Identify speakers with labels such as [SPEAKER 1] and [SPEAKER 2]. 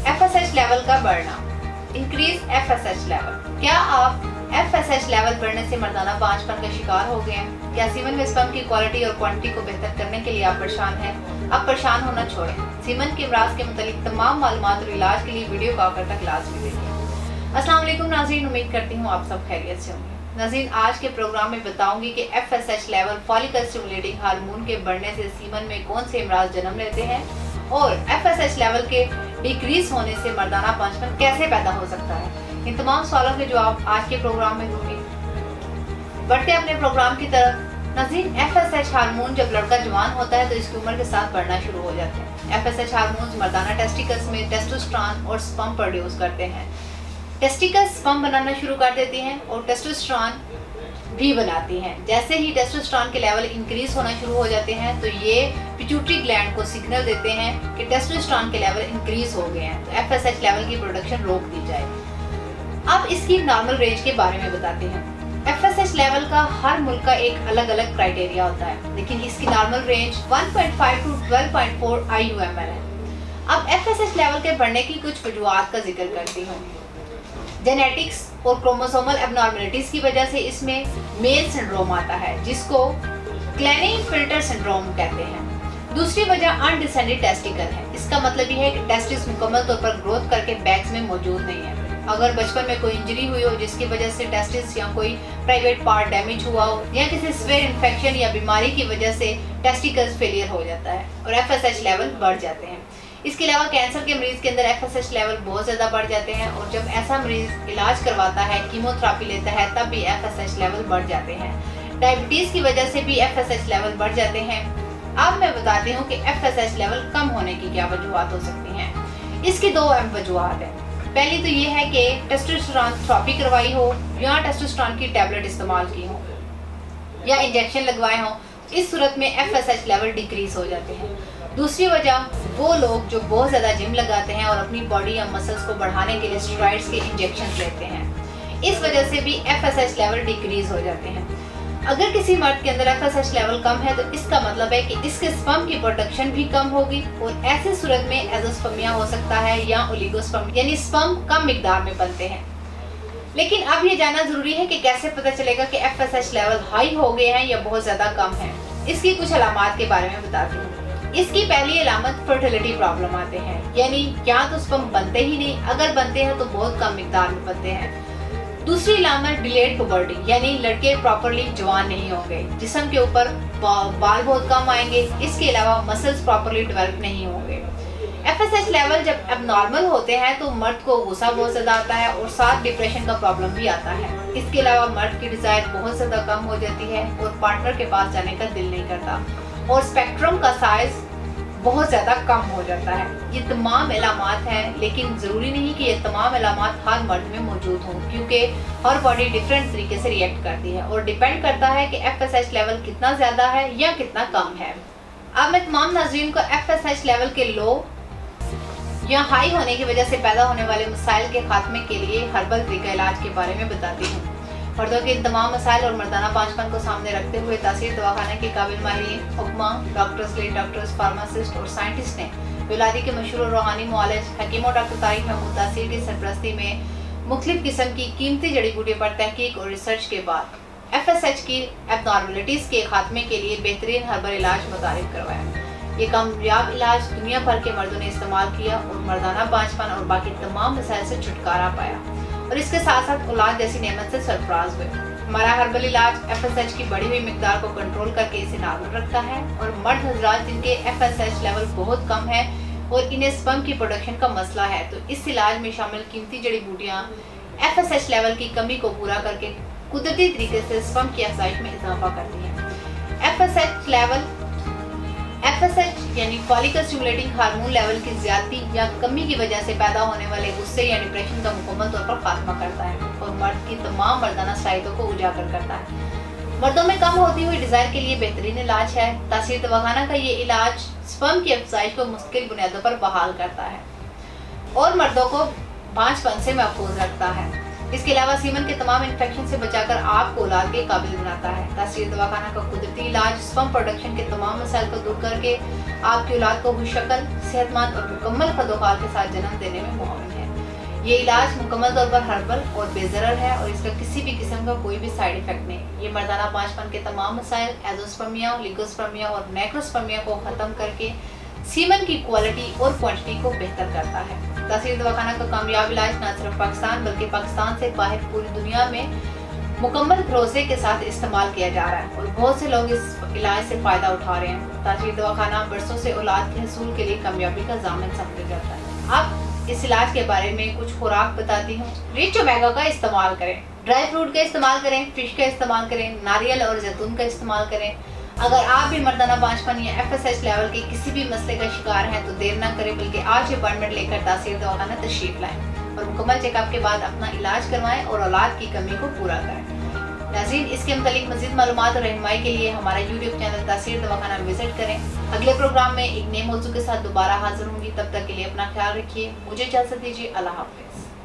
[SPEAKER 1] FSH level का बढ़ना, increase FSH level. क्या आप FSH लेवल बढ़ने से मर्दाना बांझपन का शिकार हो गए हैं? क्या सीमन में स्पर्म की क्वालिटी और क्वांटिटी को बेहतर करने के लिए आप परेशान हैं? अब परेशान होना छोड़ें। सीमन के अमराज के मुतालिक तमाम मालूमात और इलाज के लिए वीडियो को आखिर तक लाजमी देखिए। अस्सलाम वालेकुम नाज़रीन, उम्मीद करती हूँ आप सब खैरियत से होंगे। नाज़रीन, आज के प्रोग्राम में बताऊंगी कि FSH level follicle stimulating hormone के बढ़ने से सीमन में कौन से अमराज जन्म लेते हैं और FSH लेवल के डिक्रीज होने से मर्दाना बांझपन कैसे पैदा हो सकता है। इन तमाम सवालों के जवाब आज के प्रोग्राम में दूंगी। बढ़ते अपने प्रोग्राम की तरफ। नाज़रीन, FSH हार्मोन जब लड़का जवान होता है तो इसकी उम्र के साथ बढ़ना शुरू हो जाते हैं। FSH हार्मोन मर्दाना टेस्टिकल्स में टेस्टोस्टेरोन और स्पर्म प्रोड्यूस करते हैं। टेस्टिकल्स स्पर्म बनाना शुरू कर देती हैं और टेस्टोस्टेरोन भी बनाती हैं। जैसे ही टेस्टोस्टेरोन के लेवल इंक्रीज होना शुरू हो जाते हैं तो ये पिट्यूटरी ग्लैंड को सिग्नल देते हैं कि टेस्टोस्टेरोन के लेवल इंक्रीज हो गए हैं, तो FSH लेवल की प्रोडक्शन रोक दी जाए। अब इसकी नॉर्मल रेंज के बारे में बताते हैं। FSH लेवल का हर मुल्क का एक अलग अलग क्राइटेरिया होता है, लेकिन इसकी नॉर्मल रेंज 1.5 टू 12.4 IU/ml है। अब FSH लेवल के बढ़ने की कुछ वजूहात का जिक्र करती हूँ। जेनेटिक्स और क्रोमोसोमल एबनॉर्मलिटीज की वजह से इसमें मेल सिंड्रोम आता है, जिसको क्लेनी-फिल्टर सिंड्रोम कहते हैं। दूसरी वजह अनडिसेंडेड टेस्टिकल है। इसका मतलब यह है कि टेस्टिस मुकम्मल तौर पर ग्रोथ करके बैग्स में मौजूद नहीं है। अगर बचपन में कोई इंजरी हुई हो जिसकी वजह से टेस्टिस या कोई प्राइवेट पार्ट डैमेज हुआ हो या किसी सीवियर इन्फेक्शन या बीमारी की वजह से टेस्टिकल्स फेलियर हो जाता है और FSH लेवल बढ़ जाते हैं। इसके अलावा कैंसर के मरीज के अंदर FSH लेवल बहुत ज़्यादा बढ़ जाते हैं और जब ऐसा मरीज इलाज करवाता है, कीमोथेरेपी लेता है, तब भी FSH लेवल बढ़ जाते हैं। डायबिटीज़ की वजह से भी FSH लेवल बढ़ जाते हैं। अब मैं बताती हूँ कि FSH लेवल कम होने की क्या वजूहात हो सकती हैं। इसकी दो अहम वजूहात हैं। पहली तो ये है कि टेस्टोस्टेरोन थेरेपी करवाई हो या टेस्टोस्टेरोन की टैबलेट इस्तेमाल की हो या इंजेक्शन लगवाए हो, इस सूरत में FSH लेवल डिक्रीज हो जाते हैं। दूसरी वजह वो लोग जो बहुत ज़्यादा जिम लगाते हैं और अपनी बॉडी या मसल्स को बढ़ाने के लिए स्टेरॉइड्स के इंजेक्शन लेते हैं, इस वजह से भी FSH लेवल डिक्रीज हो जाते हैं। अगर किसी मर्द के अंदर FSH लेवल कम है तो इसका मतलब है कि इसके स्पर्म की प्रोडक्शन भी कम होगी और ऐसी सूरत में एजोस्पर्मिया हो सकता है या ओलिगोस्पर्म, यानी स्पर्म कम मिकदार में बनते हैं। लेकिन अब ये जानना जरूरी है कि कैसे पता चलेगा कि FSH लेवल हाई हो गए हैं या बहुत ज़्यादा कम है। इसकी कुछ अलामात के बारे में बताती हूँ। इसकी पहली अलामत फर्टिलिटी प्रॉब्लम आते हैं, यानी या तो स्पर्म बनते ही नहीं, अगर बनते हैं तो बहुत कम मिकदार में बनते हैं। दूसरी अलामत डिलेड पुबर्टी, यानी लड़के प्रॉपरली जवान नहीं होंगे, जिस्म के ऊपर बाल बहुत कम आएंगे, इसके अलावा मसल्स प्रॉपरली डेवलप नहीं होंगे। FSH लेवल जब एबनॉर्मल होते हैं तो मर्द को गुस्सा बहुत ज़्यादा आता है और साथ डिप्रेशन का प्रॉब्लम भी आता है। इसके अलावा मर्द की डिज़ायर बहुत ज़्यादा कम हो जाती है और पार्टनर के पास जाने का दिल नहीं करता और स्पेक्ट्रम का साइज बहुत ज़्यादा कम हो जाता है। ये तमाम अलामात हैं, लेकिन ज़रूरी नहीं कि ये तमाम अलामात हर मर्द में मौजूद हों, क्योंकि हर बॉडी डिफरेंट तरीके से रिएक्ट करती है और डिपेंड करता है कि FSH लेवल कितना ज़्यादा है या कितना कम है। अब मैं तमाम नाज़रीन को FSH लेवल के लो या हाई होने की वजह से पैदा होने वाले मसाइल के खात्मे के लिए हर्बल तरीका इलाज के बारे में बताती हूँ। मर्दों के इन तमाम मसाइल और मर्दाना बांझपन को सामने रखते हुए तासीर दवाखाना के काबिल माहिरीन, हुक्मा, डॉक्टर्स, लेडी डॉक्टर्स, फार्मासिस्ट और साइंटिस्ट ने विलादी के मशहूर और रूहानी मुआलिज हकीम और डॉक्टर तारिक महमूद तासीर की सरपरस्ती में मुख्तलिफ किस्म की कीमती जड़ी बूटियों पर तहकीक और रिसर्च के बाद FSH की एबनॉर्मलिटीज़ के खात्मे के लिए बेहतरीन हर्बल इलाज मुतारिफ करवाया। ये कामयाब इलाज दुनिया भर के मर्दों ने इस्तेमाल किया और मर्दाना बांझपन और बाकी तमाम मसाइल से छुटकारा पाया और इसके साथ साथ औलाद जैसी नेमत से सरफराज हुए। हमारा हर्बल इलाज FSH की बढ़ी हुई मिकदार को कंट्रोल करके इसे नॉर्मल रखता है और मर्द हजरात जिनके FSH लेवल बहुत कम है और इन्हें स्पर्म की प्रोडक्शन का मसला है, तो इस इलाज में शामिल कीमती जड़ी बूटियाँ FSH लेवल की कमी को पूरा करके कुदरती तरीके से स्पर्म की अफजाइश में इजाफा करती हैं। FSH यानी फॉलिकल स्टिमुलेटिंग हार्मोन लेवल की ज्यादती या कमी की वजह से पैदा होने वाले गुस्से या डिप्रेशन का मुकम्मल तौर पर खात्मा करता है और मर्द की तमाम मर्दाना सलाहियतों को उजागर करता है। मर्दों में कम होती हुई डिजायर के लिए बेहतरीन इलाज है। तासीर दवाखाना का ये इलाज स्पर्म की अफजाइश को मुस्तकिल बुनियादों पर बहाल करता है और मर्दों को बांझपन से महफूज रखता है। इसके अलावा सीमन के तमाम इन्फेक्शन से बचाकर आपको औलाद के काबिल बनाता है। तासीर दवाखाना का कुदरती इलाज स्पर्म प्रोडक्शन के तमाम मसाइल को दूर करके आपकी औलाद को खुशशक्ल, सेहतमंद और मुकम्मल खदोखाल के साथ जन्म देने में मुआविन है। ये इलाज मुकम्मल तौर पर हर्बल और बेज़रर है और इसका किसी भी किस्म का कोई भी साइड इफेक्ट नहीं। ये मर्दाना पांचपन के तमाम मसाइल, एज़ोस्पर्मिया, ओलिगोस्पर्मिया और मैक्रोस्पर्मिया को ख़त्म करके सीमन की क्वालिटी और क्वांटिटी को बेहतर करता है। तासीर दवाखाना का कामयाब इलाज न सिर्फ पाकिस्तान बल्कि पाकिस्तान से बाहर पूरी दुनिया में मुकम्मल भरोसे के साथ इस्तेमाल किया जा रहा है और बहुत से लोग इस इलाज से फ़ायदा उठा रहे हैं। तासीर दवाखाना बरसों से औलाद के हसूल के लिए कामयाबी का ज़ामिन समझा जाता है। अब इस इलाज के बारे में कुछ खुराक बताती हूँ। रिच ओमेगा का इस्तेमाल करें, ड्राई फ्रूट का इस्तेमाल करें, फिश का इस्तेमाल करें, नारियल और जैतून का इस्तेमाल करें। अगर आप भी मर्दाना पांचपन या FSH लेवल के किसी भी मसले का शिकार हैं तो देर न करें, बल्कि आज अपॉइंटमेंट लेकर तासीर दवाखाना तशरीफ लाएं और मुकम्मल चेकअप के बाद अपना इलाज करवाएं और औलाद की कमी को पूरा करें। नाज़रीन, इसके मुतालिक मज़ीद मालूमात और रहनुमाई के लिए हमारा YouTube चैनल तासीर दवाखाना विजिट करें। अगले प्रोग्राम में एक नए मौजू के साथ दोबारा हाजिर होंगी। तब तक के लिए अपना ख्याल रखिए। मुझे इजाज़त दीजिए। अल्लाह हाफ़िज़।